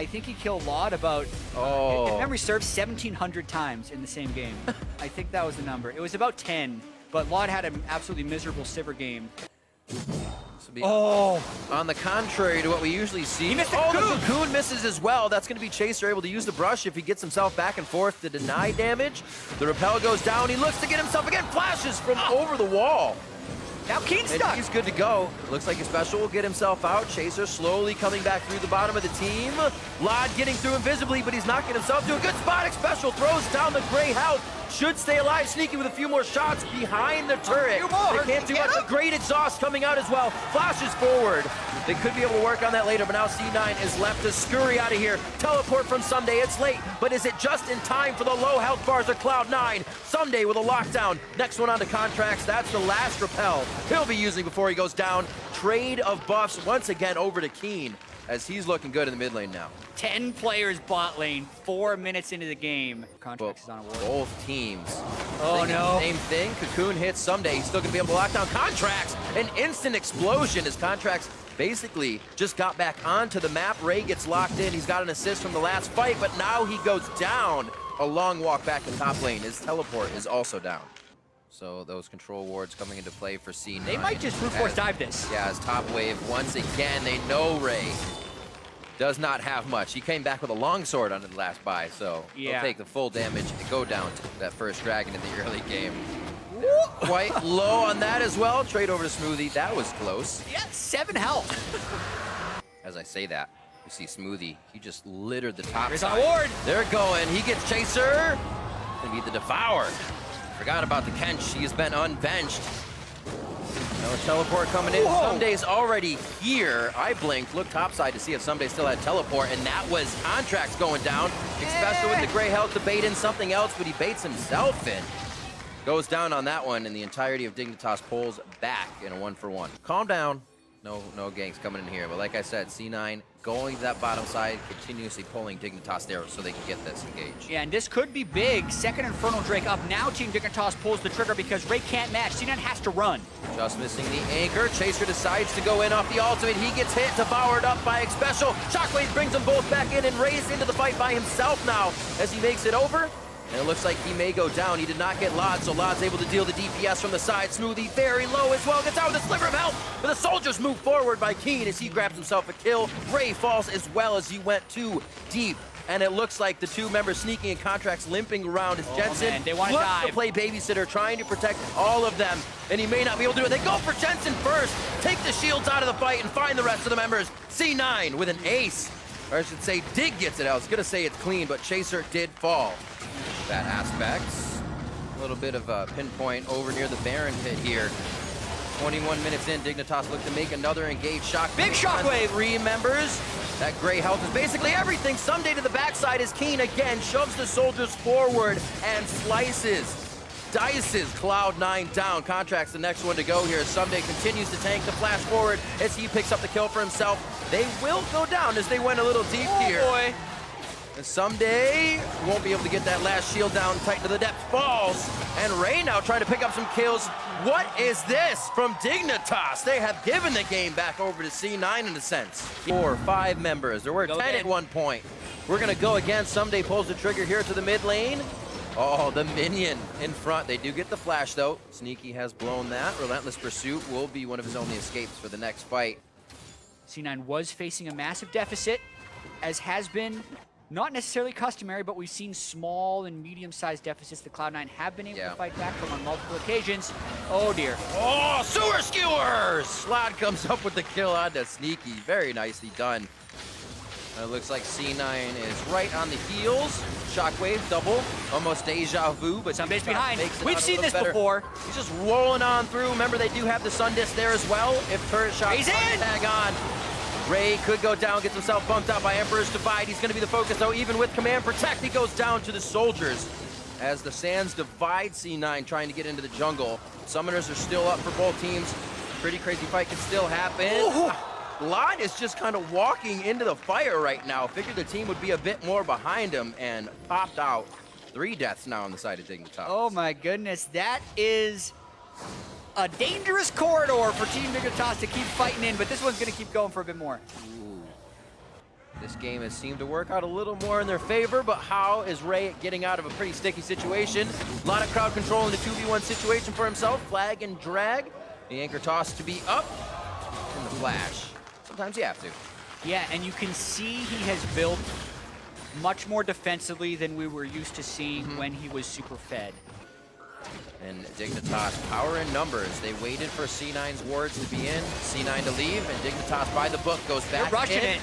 I think he killed Laud about, if memory serves, 1,700 times in the same game. I think that was the number. It was about 10, but Laud had an absolutely miserable Sivir game. On the contrary to what we usually see. He missed the the cocoon misses as well. That's going to be Chaser able to use the brush if he gets himself back and forth to deny damage. The rappel goes down. He looks to get himself again. Flashes from over the wall. Now Keen's stuck. And he's good to go. Looks like his special will get himself out. Chaser slowly coming back through the bottom of the team. Laud getting through invisibly, but he's not getting himself to a good spot. Special throws down the gray health. Should stay alive. Sneaky with a few more shots behind the turret. They can't do much. Great exhaust coming out as well. Flashes forward. They could be able to work on that later, but now C9 is left to scurry out of here. Teleport from Someday. It's late, but is it just in time for the low health bars of Cloud9? Someday with a lockdown. Next one on to Contracts. That's the last rappel he'll be using before he goes down. Trade of buffs once again over to Keen, as he's looking good in the mid lane now. 10 players bot lane, 4 minutes into the game. Contracts is on a ward. Both teams. Oh no. Same thing. Cocoon hits Someday. He's still going to be able to lock down Contracts. An instant explosion as Contracts basically just got back onto the map. Ray gets locked in. He's got an assist from the last fight, but now he goes down. A long walk back to top lane. His teleport is also down. So those control wards coming into play for C9. They might just brute force dive this. Yeah, as top wave once again. They know Ray does not have much. He came back with a longsword on the last buy, so he'll take the full damage and go down to that first dragon in the early game. Quite low on that as well. Trade over to Smoothie. That was close. Yeah, 7 health. As I say that, you see Smoothie. He just littered the top There's side. a ward. They're going. He gets Chaser. Gonna be the Devourer. Forgot about the Kench. He has been unbenched. No teleport coming in. Someday's already here. I blinked, looked topside to see if Someday still had teleport, and that was Contracts going down. Especially with the gray health to bait in something else, but he baits himself in. Goes down on that one, and the entirety of Dignitas pulls back in a 1-for-1. Calm down. No ganks coming in here, but like I said, C9 going to that bottom side, continuously pulling Dignitas there so they can get this engaged. Yeah, and this could be big. Second Infernal Drake up. Now Team Dignitas pulls the trigger because Ray can't match. C9 has to run. Just missing the anchor. Chaser decides to go in off the ultimate. He gets hit, devoured up by Xpecial. Shockwave brings them both back in and Ray's into the fight by himself now as he makes it over. And it looks like he may go down. He did not get Laud, so Laud's able to deal the DPS from the side. Smoothie very low as well. Gets out with a sliver of health. But the soldiers move forward by Keen as he grabs himself a kill. Ray falls as well as he went too deep. And it looks like the two members sneaking in Contracts limping around as Jensen man, they want to dive. to play babysitter, trying to protect all of them. And he may not be able to do it. They go for Jensen first. Take the shields out of the fight and find the rest of the members. C9 with an ace. Or I should say, Dig gets it. I was going to say it's clean, but Chaser did fall. That aspects. A little bit of a pinpoint over near the Baron pit here. 21 minutes in, Dignitas look to make another engaged shock. Big shockwave! 3 members. That gray health is basically everything. Someday to the backside is Keen again. Shoves the soldiers forward and slices. Dices Cloud9 down. Contracts the next one to go here. Someday continues to tank the flash forward as he picks up the kill for himself. They will go down as they went a little deep here. Boy. And Someday won't be able to get that last shield down tight to the depth. Falls. And Ray now trying to pick up some kills. What is this from Dignitas? They have given the game back over to C9 in a sense. 4 or 5 members. There were 10 at one point. We're going to go again. Someday pulls the trigger here to the mid lane. Oh, the minion in front. They do get the flash, though. Sneaky has blown that. Relentless Pursuit will be one of his only escapes for the next fight. C9 was facing a massive deficit, as has been not necessarily customary, but we've seen small and medium-sized deficits that Cloud9 have been able to fight back from on multiple occasions. Oh, dear. Oh, sewer skewers! Slot comes up with the kill on the Sneaky. Very nicely done. It looks like C9 is right on the heels. Shockwave, double, almost deja vu, but Somebody's behind. We've seen this before. He's just rolling on through. Remember, they do have the Sun Disc there as well. If turret shots tag on, Ray could go down, gets himself bumped out by Emperor's Divide. He's going to be the focus, though, even with Command Protect. He goes down to the soldiers as the Sands divide C9, trying to get into the jungle. Summoners are still up for both teams. Pretty crazy fight can still happen. Laud is just kind of walking into the fire right now. Figured the team would be a bit more behind him and popped out. 3 deaths now on the side of Dignitas. Oh my goodness, that is a dangerous corridor for Team Dignitas to keep fighting in, but this one's gonna keep going for a bit more. This game has seemed to work out a little more in their favor, but how is Ray getting out of a pretty sticky situation? A lot of crowd control in the 2v1 situation for himself. Flag and drag. The anchor toss to be up. And the flash. Sometimes you have to. Yeah, and you can see he has built much more defensively than we were used to seeing when he was super fed. And Dignitas, power in numbers. They waited for C9's wards to be in, C9 to leave, and Dignitas by the book goes back. They're rushing it.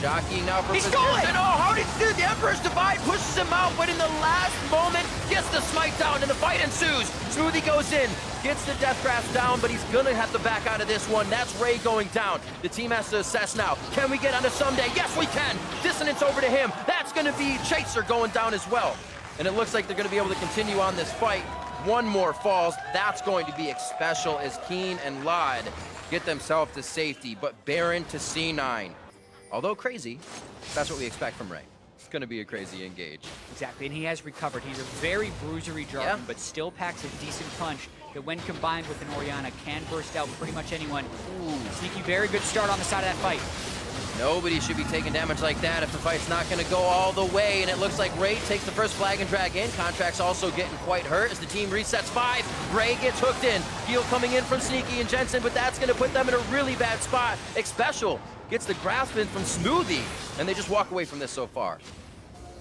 Jockeying now for He stole it! Oh, how did he do? The Emperor's Divide pushes him out, but in the last moment, gets the smite down, and the fight ensues. Smoothie goes in, gets the Death Grasp down, but he's gonna have to back out of this one. That's Ray going down. The team has to assess now. Can we get onto Someday? Yes, we can. Dissonance over to him. That's gonna be Chaser going down as well. And it looks like they're gonna be able to continue on this fight. One more falls. That's going to be Special as Keen and Lod get themselves to safety, but Baron to C9. Although crazy, that's what we expect from Ray. It's going to be a crazy engage. Exactly, and he has recovered. He's a very bruisery Jarvan, but still packs a decent punch that when combined with an Orianna can burst out pretty much anyone. Ooh, Sneaky, very good start on the side of that fight. Nobody should be taking damage like that if the fight's not going to go all the way, and it looks like Ray takes the first flag and drag in. Contract's also getting quite hurt as the team resets 5. Ray gets hooked in. Heal coming in from Sneaky and Jensen, but that's going to put them in a really bad spot. Special gets the grasp in from Smoothie, and they just walk away from this so far.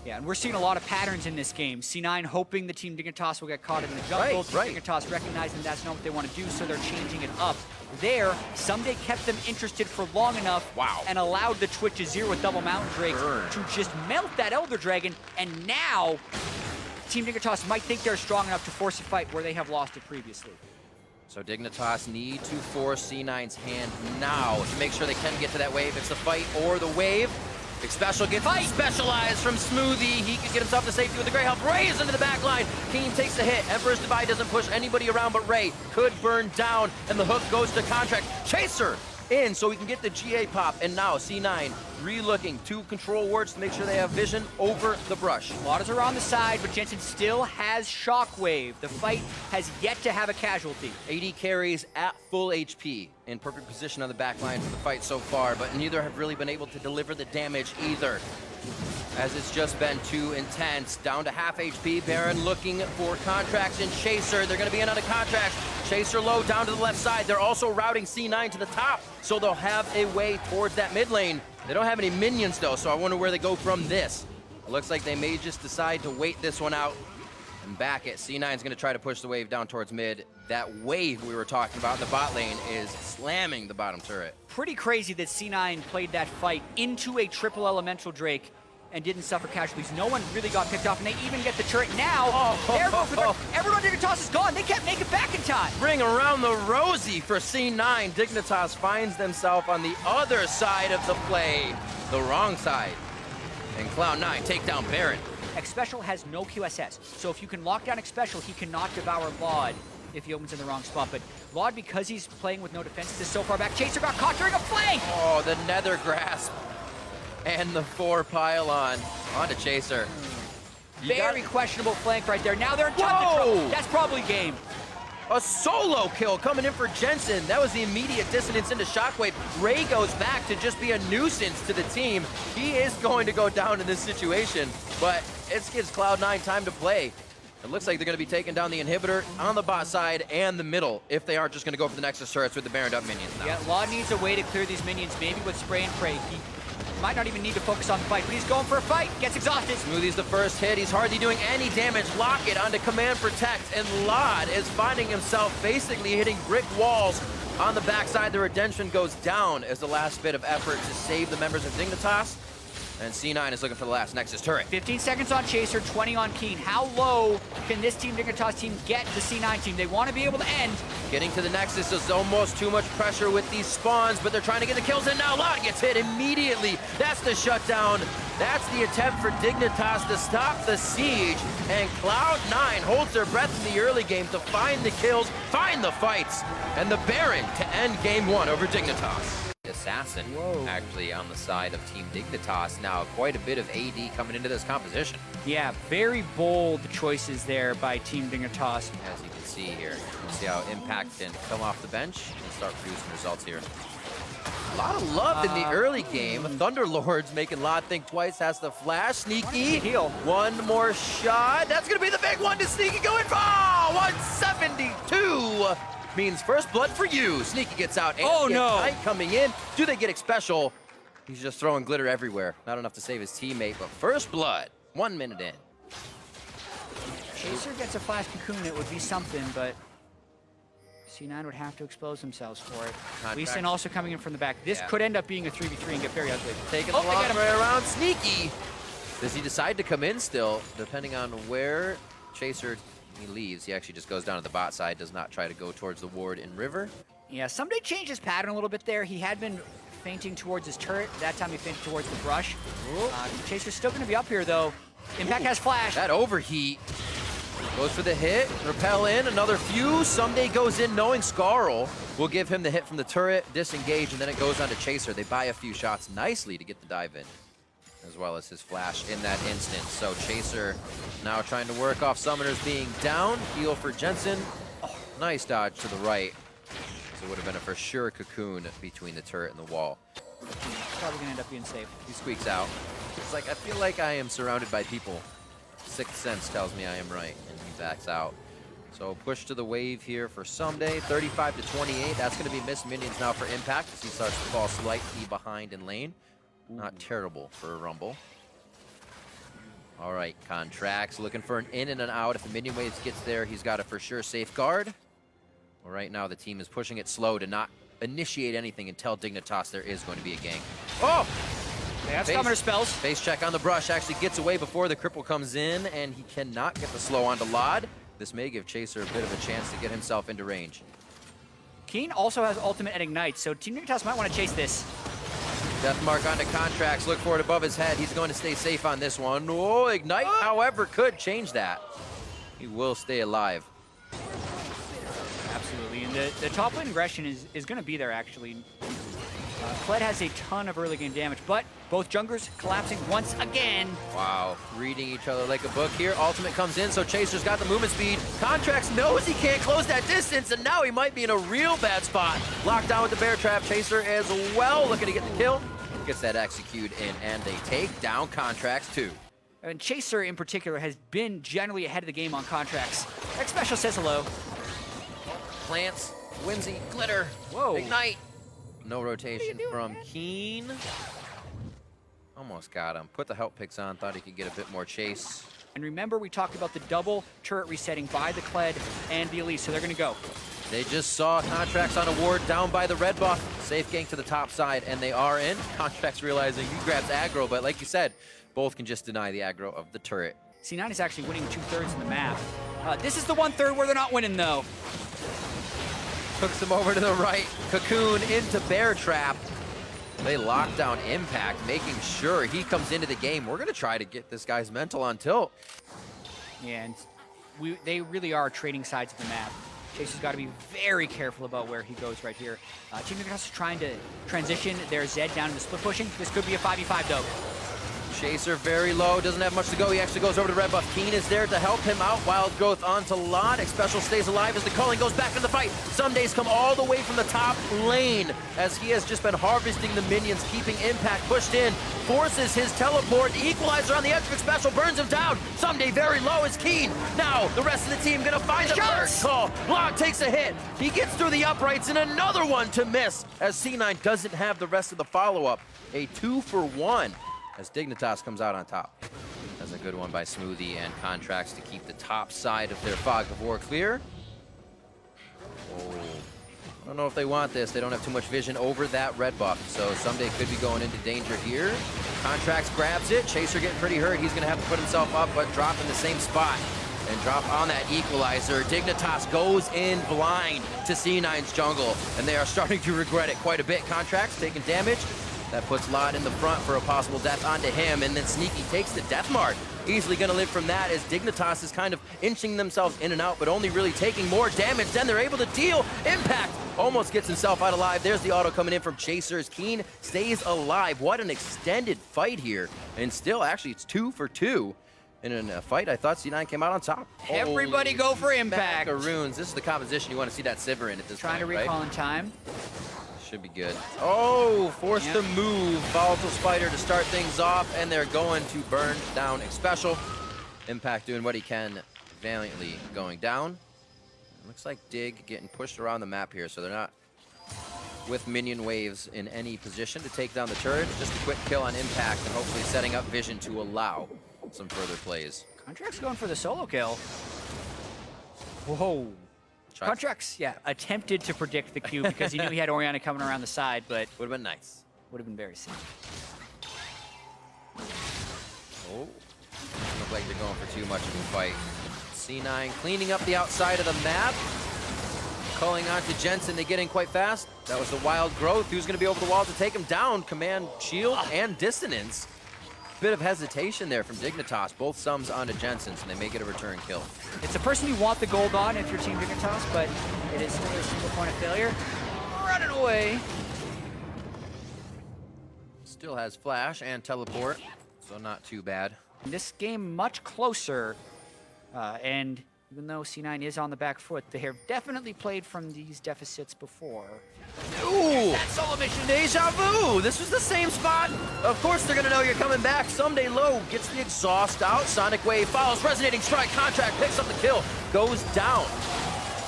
Yeah, and we're seeing a lot of patterns in this game. C9 hoping the Team Dignitas will get caught in the jungle. Team Dignitas recognizing that's not what they want to do, so they're changing it up. There, Someday kept them interested for long enough and allowed the Twitch Azir with double Mountain Drakes to just melt that Elder Dragon, and now Team Dignitas might think they're strong enough to force a fight where they have lost it previously. So Dignitas need to force C9's hand now to make sure they can get to that wave. It's the fight or the wave. Special gets specialized from Smoothie. He could get himself to safety with the Grey Help. Ray is into the back line. Keen takes the hit. Emperor's Divide doesn't push anybody around, but Ray could burn down, and the hook goes to Contract. Chaser in so we can get the GA pop, and now C9 re-looking 2 control wards to make sure they have vision over the brush. Lotta's are on the side, but Jensen still has Shockwave. The fight has yet to have a casualty. AD carries at full HP in perfect position on the back line for the fight so far, but neither have really been able to deliver the damage either, as it's just been too intense. Down to half HP, Baron looking for Contracts and Chaser. They're gonna be in on a Contracts. Chaser low down to the left side. They're also routing C9 to the top, so they'll have a way towards that mid lane. They don't have any minions though, so I wonder where they go from this. It looks like they may just decide to wait this one out and back it. C9's gonna try to push the wave down towards mid. That wave we were talking about in the bot lane is slamming the bottom turret. Pretty crazy that C9 played that fight into a triple elemental Drake and didn't suffer casualties. No one really got picked off, and they even get the turret now. Everyone Dignitas is gone. They can't make it back in time. Ring around the rosy for C9. Dignitas finds themselves on the other side of the play, the wrong side. And Cloud9 take down Baron. Xpecial has no QSS, so if you can lock down Xpecial, he cannot devour Lod if he opens in the wrong spot. But Lod, because he's playing with no defenses, is so far back. Chaser got caught during a flank! Oh, the Nether Grasp. And the 4 pylon onto Chaser. Very questionable flank right there. Now they're in tons of trouble. That's probably game. A solo kill coming in for Jensen. That was the immediate dissonance into Shockwave. Ray goes back to just be a nuisance to the team. He is going to go down in this situation, but it gives Cloud9 time to play. It looks like they're going to be taking down the inhibitor on the bot side and the middle if they aren't just going to go for the Nexus turrets with the Baroned up minions now. Yeah, Law needs a way to clear these minions, maybe with spray and pray. He might not even need to focus on the fight, but he's going for a fight, gets exhausted. Smoothie's the first hit. He's hardly doing any damage. Lock it onto Command Protect, and Lod is finding himself basically hitting brick walls on the backside. The Redemption goes down as the last bit of effort to save the members of Dignitas. And C9 is looking for the last Nexus turret. 15 seconds on Chaser, 20 on Keen. How low can this Team Dignitas team get the C9 team? They want to be able to end. Getting to the Nexus is almost too much pressure with these spawns, but they're trying to get the kills in now. Lod gets hit immediately. That's the shutdown. That's the attempt for Dignitas to stop the siege. And Cloud9 holds their breath in the early game to find the kills, find the fights, and the Baron to end game 1 over Dignitas. Assassin actually on the side of Team Dignitas. Now quite a bit of AD coming into this composition. Yeah, very bold choices there by Team Dignitas. As you can see here, we'll see how Impact can come off the bench and start producing results here. A lot of love in the early game. Thunderlord's making Lod think twice, has the flash. Sneaky, one more shot. That's gonna be the big one to Sneaky going for 172. Means first blood for you. Sneaky gets out. And Knight coming in. Do they get special? He's just throwing glitter everywhere. Not enough to save his teammate, but first blood, 1 minute in. Chaser gets a flash cocoon, it would be something, but C9 would have to expose themselves for it. Leeson also coming in from the back. This could end up being a 3v3 and get very ugly. Taking the long way around. Sneaky. Does he decide to come in still? Depending on where Chaser he leaves, he actually just goes down to the bot side, does not try to go towards the ward in river. Yeah, Someday changed his pattern a little bit there. He had been feinting towards his turret. That time he feinted towards the brush. Chaser's still going to be up here, though. Impact has flash. That overheat. Goes for the hit. Repel in. Another few. Someday goes in knowing Scarl will give him the hit from the turret. Disengage, and then it goes on to Chaser. They buy a few shots nicely to get the dive in, as well as his flash in that instant. So Chaser now trying to work off Summoners being down. Heal for Jensen. Oh, nice dodge to the right. So it would have been a for sure cocoon between the turret and the wall. Probably gonna end up being safe. He squeaks out. It's like, I feel like I am surrounded by people. Sixth sense tells me I am right, and he backs out. So push to the wave here for Someday. 35 to 28. That's gonna be missed minions now for Impact as he starts to fall slightly behind in lane. Not terrible for a Rumble. All right, Contracts looking for an in and an out. If the minion waves gets there, he's got a for sure safeguard. Well, right now the team is pushing it slow to not initiate anything and tell Dignitas there is going to be a gank. Oh! They have Summoner spells. Face check on the brush, actually gets away before the cripple comes in, and he cannot get the slow onto Lod. This may give Chaser a bit of a chance to get himself into range. Keen also has ultimate at Ignite, so Team Dignitas might want to chase this. Death mark onto Contracts, look for it above his head. He's going to stay safe on this one. Oh, Ignite, however, could change that. He will stay alive. Absolutely, and the top lane aggression is going to be there, actually. Kled has a ton of early game damage, but both junglers collapsing once again. Wow, reading each other like a book here. Ultimate comes in, so Chaser's got the movement speed. Contracts knows he can't close that distance, and now he might be in a real bad spot. Locked down with the bear trap. Chaser as well, looking to get the kill. Gets that execute in, and they take down Contracts too. And Chaser in particular has been generally ahead of the game on Contracts. X Special says hello. Plants, Whimsy, Glitter, whoa. Ignite. No rotation from Keen. Almost got him. Put the help picks on, thought he could get a bit more chase. And remember, we talked about the double turret resetting by the Kled and the Elise, so they're going to go. They just saw Contracts on a ward down by the red buff. Safe gank to the top side, and they are in. Contracts realizing he grabs aggro, but like you said, both can just deny the aggro of the turret. C9 is actually winning 2/3 of the map. This is the 1/3 where they're not winning, though. Hooks him over to the right. Cocoon into Bear Trap. They lock down Impact, making sure he comes into the game. We're going to try to get this guy's mental on tilt. Yeah, and they really are trading sides of the map. Chaser's got to be very careful about where he goes right here. Team Dignitas is trying to transition their Zed down into split pushing. This could be a 5v5, though. Chaser very low, doesn't have much to go. He actually goes over to red buff. Keen is there to help him out. Wild growth onto Lod. Special stays alive as the culling goes back to the fight. Some days come all the way from the top lane as he has just been harvesting the minions, keeping Impact pushed in. Forces his teleport. The equalizer on the edge of Special burns him down. Someday very low is Keen. Now the rest of the team gonna find the first call. Lod takes a hit. He gets through the uprights and another one to miss as C9 doesn't have the rest of the follow-up. A 2-for-1. As Dignitas comes out on top. That's a good one by Smoothie and Contracts to keep the top side of their Fog of War clear. Oh, I don't know if they want this. They don't have too much vision over that red buff, so Someday could be going into danger here. Contracts grabs it. Chaser getting pretty hurt. He's going to have to put himself up, but drop in the same spot and drop on that equalizer. Dignitas goes in blind to C9's jungle, and they are starting to regret it quite a bit. Contracts taking damage. That puts Lod in the front for a possible death onto him, and then Sneaky takes the death mark. Easily gonna live from that as Dignitas is kind of inching themselves in and out, but only really taking more damage than they're able to deal. Impact almost gets himself out alive. There's the auto coming in from Chasers. Keen stays alive. What an extended fight here. And still, actually, it's 2-for-2. In a fight, I thought C9 came out on top. Everybody go for Impact. Macaroons. This is the composition you want to see that Sivir in at this Trying point, to recall right? in time. Should be good. Oh, forced to move. Volatile Spider to start things off, and they're going to burn down Special. Impact doing what he can, valiantly going down. It looks like Dig getting pushed around the map here, so they're not with minion waves in any position to take down the turret. Just a quick kill on Impact, and hopefully setting up Vision to allow some further plays. Contract's going for the solo kill. Whoa. Contract's, yeah, attempted to predict the Q because he knew he had Oriana coming around the side, but would have been nice. Would have been very safe. Oh, doesn't look like they're going for too much of a fight. C9 cleaning up the outside of the map. Calling on to Jensen to get in quite fast. That was the wild growth. Who's going to be over the wall to take him down? Command, shield, and dissonance. Bit of hesitation there from Dignitas. Both sums onto Jensen, so they may get a return kill. It's a person you want the gold on if you're Team Dignitas, but it is still a single point of failure. Running away. Still has flash and teleport, so not too bad. This game much closer, and even though C9 is on the back foot, they have definitely played from these deficits before. Ooh! That solo mission. Deja vu! This was the same spot. Of course they're gonna know you're coming back. Someday Low gets the exhaust out. Sonic Wave follows. Resonating Strike. Contract picks up the kill. Goes down.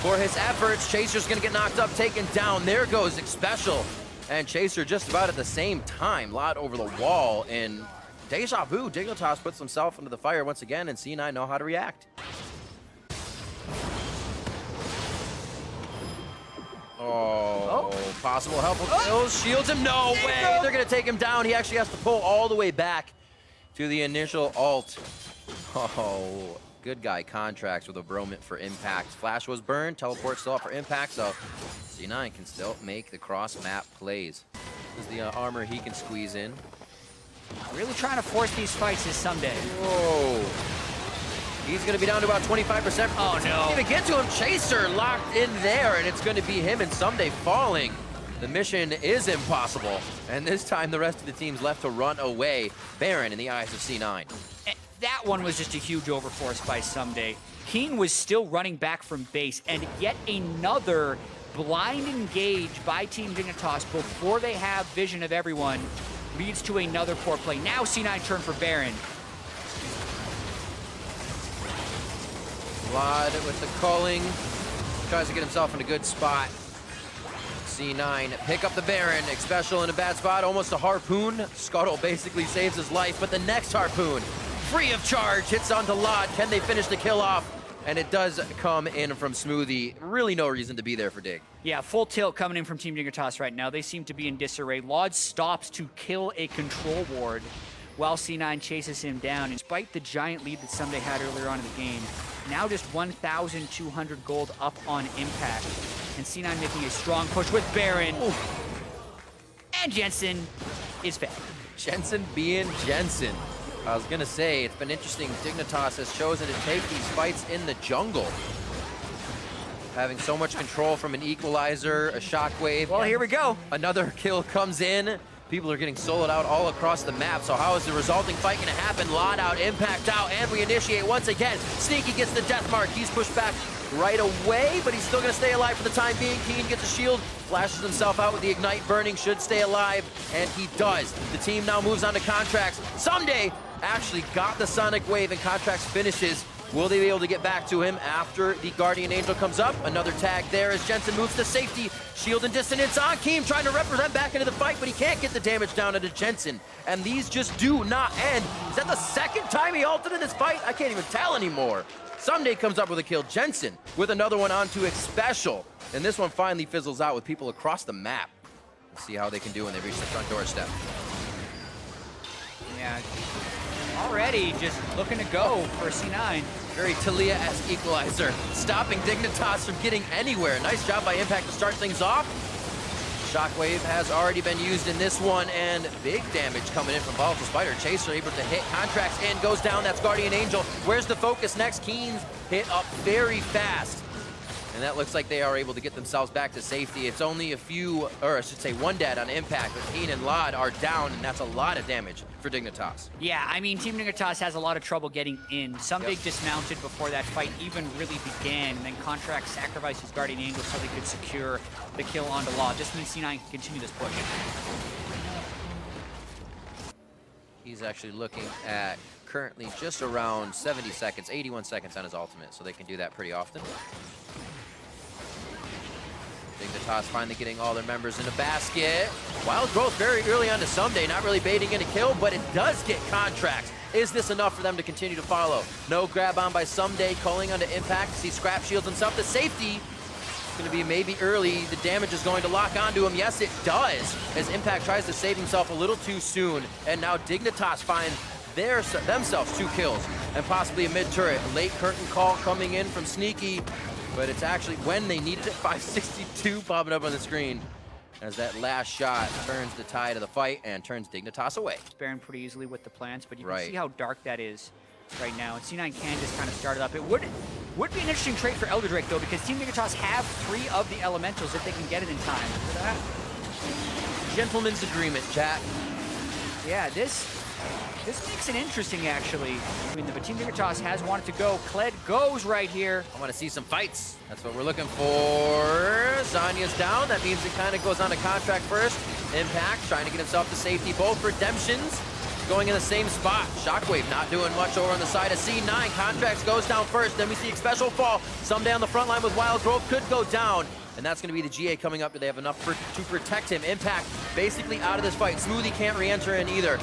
For his efforts, Chaser's gonna get knocked up, taken down. There goes Special. And Chaser just about at the same time. Lot over the wall, and Deja vu. Dignitas puts himself into the fire once again, and C9 know how to react. Oh, possible helpful kills. Shields him. No way. They're going to take him down. He actually has to pull all the way back to the initial ult. Oh, good guy contracts with a bromant for Impact. Flash was burned. Teleport still up for Impact, so C9 can still make the cross-map plays. This is the armor he can squeeze in. Really trying to force these fights is Someday. Whoa. He's going to be down to about 25%. Oh, no. Can't even get to him. Chaser locked in there, and it's going to be him and Someday falling. The mission is impossible, and this time the rest of the team's left to run away. Baron in the eyes of C9. That one was just a huge overforce by Someday. Keen was still running back from base, and yet another blind engage by Team Dignitas before they have vision of everyone leads to another poor play. Now C9 turn for Baron. Vlad with the culling, tries to get himself in a good spot. C9 pick up the Baron. Special in a bad spot, almost a harpoon. Scuttle basically saves his life, but the next harpoon, free of charge, hits onto Lod. Can they finish the kill off? And it does come in from Smoothie. Really no reason to be there for Dig. Yeah, full tilt coming in from Team Dignitas right now. They seem to be in disarray. Lod stops to kill a control ward while C9 chases him down. And despite the giant lead that Someday had earlier on in the game, now just 1,200 gold up on Impact. And C9 making a strong push with Baron. Ooh. And Jensen is back. Jensen being Jensen. I was gonna say, it's been interesting. Dignitas has chosen to take these fights in the jungle. Having so much control from an equalizer, a shockwave. Well, here we go. Another kill comes in. People are getting soloed out all across the map, so how is the resulting fight gonna happen? Lot out, Impact out, and we initiate once again. Sneaky gets the death mark. He's pushed back right away, but he's still gonna stay alive for the time being. Keen gets a shield, flashes himself out with the Ignite burning, should stay alive, and he does. The team now moves on to Contracts. Someday actually got the Sonic Wave, and Contracts finishes. Will they be able to get back to him after the Guardian Angel comes up? Another tag there as Jensen moves to safety. Shield and dissonance on Keem, trying to represent back into the fight, but he can't get the damage down into Jensen. And these just do not end. Is that the second time he ulted in this fight? I can't even tell anymore. Someday comes up with a kill. Jensen with another one onto Special. And this one finally fizzles out with people across the map. Let's see how they can do when they reach the front doorstep. Yeah, already just looking to go for C9. Very Talia-esque equalizer, stopping Dignitas from getting anywhere. Nice job by Impact to start things off. Shockwave has already been used in this one, and big damage coming in from Volatile Spider. Chaser able to hit. Contracts in, goes down. That's Guardian Angel. Where's the focus next? Keen's hit up very fast. And that looks like they are able to get themselves back to safety. It's only a few, or I should say one dead on impact, but Keen and Lod are down, and that's a lot of damage for Dignitas. Yeah, I mean, Team Dignitas has a lot of trouble getting in. Some Yep. big dismounted before that fight even really began, and then Contract sacrificed his Guardian Angel so they could secure the kill onto Law. This means C9 can continue this push. He's actually looking at currently just around 70 seconds, 81 seconds on his ultimate, so they can do that pretty often. Dignitas finally getting all their members in a basket. Wild Growth very early on to Someday, not really baiting in a kill, but it does get Contracts. Is this enough for them to continue to follow? No grab on by Someday, calling onto Impact. See Scrap Shields himself to safety. It's going to be maybe early. The damage is going to lock onto him. Yes, it does, as Impact tries to save himself a little too soon. And now Dignitas find themselves 2 kills and possibly a mid-turret. Late curtain call coming in from Sneaky, but it's actually when they needed it. 562 popping up on the screen as that last shot turns the tide of the fight and turns Dignitas away. Sparing pretty easily with the plants, but you Right. can see how dark that is right now. And C9 can just kind of start it up. It would be an interesting trade for Elder Drake, though, because Team Dignitas have 3 of the elementals if they can get it in time. For that. Gentleman's agreement, Jack. Yeah, this makes it interesting, actually. I mean, the Team Dignitas has wanted to go. Kled goes right here. I want to see some fights. That's what we're looking for. Zanya's down. That means it kind of goes on to Contract first. Impact trying to get himself to safety. Both redemptions going in the same spot. Shockwave not doing much over on the side of C9. Contracts goes down first. Then we see Special fall. Someday on the front line with Wild Growth could go down. And that's going to be the GA coming up. Do they have enough to protect him? Impact basically out of this fight. Smoothie can't re-enter in either.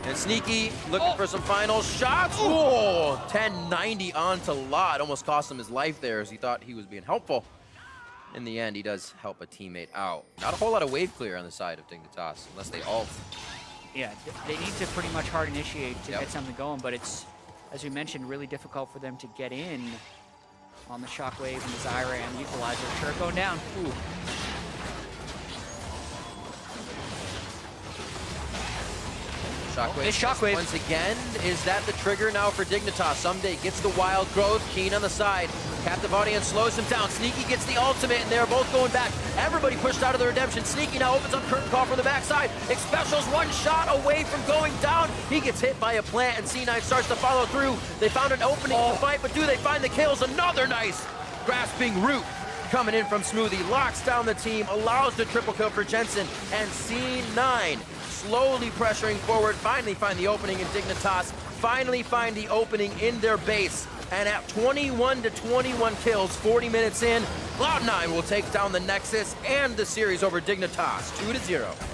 And Sneaky looking for some final shots. Oh, 1090 onto Lot. Almost cost him his life there as he thought he was being helpful. In the end, he does help a teammate out. Not a whole lot of wave clear on the side of Dignitas, unless they ult. Yeah, they need to pretty much hard initiate to get something going, but it's, as we mentioned, really difficult for them to get in on the Shockwave and the Zyra and the Equalizer. Turret going down. Ooh. Shockwave. It's Shockwave. Once again, is that the trigger now for Dignitas? Someday gets the Wild Growth. Keen on the side. Captive Audience slows him down. Sneaky gets the ultimate, and they're both going back. Everybody pushed out of the redemption. Sneaky now opens up curtain call from the backside. Xpecial's 1 shot away from going down. He gets hit by a plant, and C9 starts to follow through. They found an opening in the fight, but do they find the kills? Another nice grasping root coming in from Smoothie. Locks down the team, allows the triple kill for Jensen, and C9 slowly pressuring forward, finally find the opening in Dignitas, finally find the opening in their base. And at 21 to 21 kills, 40 minutes in, Cloud9 will take down the Nexus and the series over Dignitas, 2-0.